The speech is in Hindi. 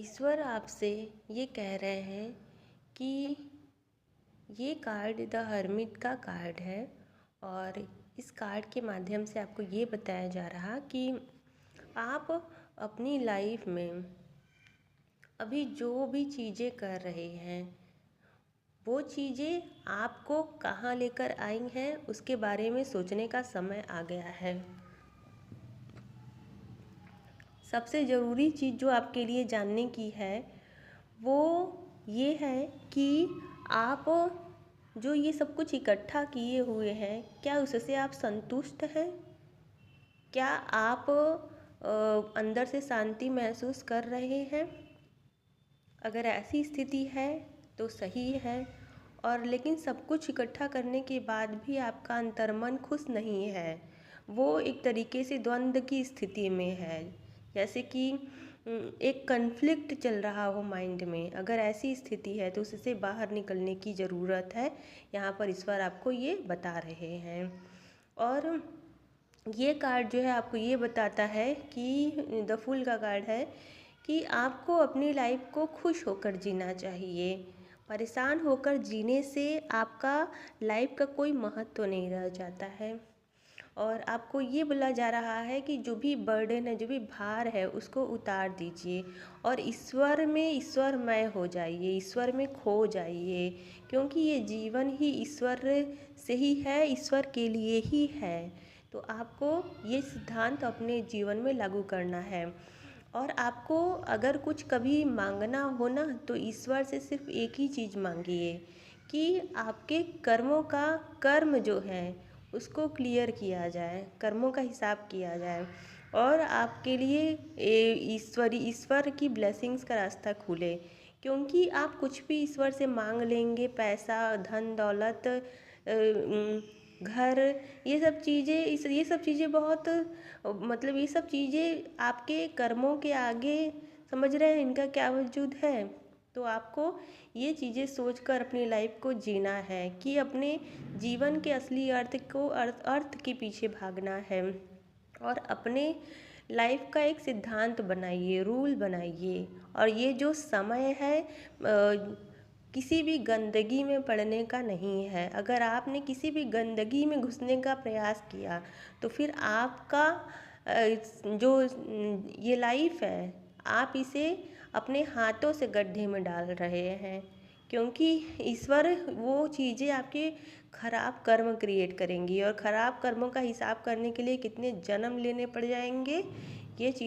ईश्वर आपसे ये कह रहे हैं कि ये कार्ड द हर्मिट का कार्ड है और इस कार्ड के माध्यम से आपको ये बताया जा रहा कि आप अपनी लाइफ में अभी जो भी चीज़ें कर रहे हैं वो चीज़ें आपको कहाँ लेकर आई हैं उसके बारे में सोचने का समय आ गया है। सबसे ज़रूरी चीज़ जो आपके लिए जानने की है वो ये है कि आप जो ये सब कुछ इकट्ठा किए हुए हैं क्या उससे आप संतुष्ट हैं? क्या आप अंदर से शांति महसूस कर रहे हैं? अगर ऐसी स्थिति है तो सही है। और लेकिन सब कुछ इकट्ठा करने के बाद भी आपका अंतर्मन खुश नहीं है, वो एक तरीके से द्वंद्व की स्थिति में है, जैसे कि एक कन्फ्लिक्ट चल रहा हो माइंड में। अगर ऐसी स्थिति है तो उससे बाहर निकलने की ज़रूरत है, यहाँ पर ईश्वर आपको ये बता रहे हैं। और ये कार्ड जो है आपको ये बताता है कि द फूल का कार्ड है कि आपको अपनी लाइफ को खुश होकर जीना चाहिए। परेशान होकर जीने से आपका लाइफ का कोई महत्व नहीं रह जाता है। और आपको ये बोला जा रहा है कि जो भी बर्डन है, जो भी भार है, उसको उतार दीजिए और ईश्वर में ईश्वरमय हो जाइए, ईश्वर में खो जाइए, क्योंकि ये जीवन ही ईश्वर से ही है, ईश्वर के लिए ही है। तो आपको ये सिद्धांत अपने जीवन में लागू करना है। और आपको अगर कुछ कभी मांगना हो ना तो ईश्वर से सिर्फ एक ही चीज़ मांगिए कि आपके कर्मों का कर्म जो है उसको क्लियर किया जाए, कर्मों का हिसाब किया जाए और आपके लिए ईश्वर की ब्लेसिंग्स का रास्ता खुले। क्योंकि आप कुछ भी ईश्वर से मांग लेंगे, पैसा, धन दौलत, घर, ये सब चीज़ें बहुत मतलब ये सब चीज़ें आपके कर्मों के आगे, समझ रहे हैं, इनका क्या वजूद है। तो आपको ये चीज़ें सोचकर अपनी लाइफ को जीना है कि अपने जीवन के असली अर्थ के पीछे भागना है और अपने लाइफ का एक सिद्धांत बनाइए, रूल बनाइए। और ये जो समय है किसी भी गंदगी में पड़ने का नहीं है। अगर आपने किसी भी गंदगी में घुसने का प्रयास किया तो फिर आपका जो ये लाइफ है आप इसे अपने हाथों से गड्ढे में डाल रहे हैं। क्योंकि ईश्वर वो चीज़ें आपके खराब कर्म क्रिएट करेंगी और ख़राब कर्मों का हिसाब करने के लिए कितने जन्म लेने पड़ जाएंगे, ये चीज़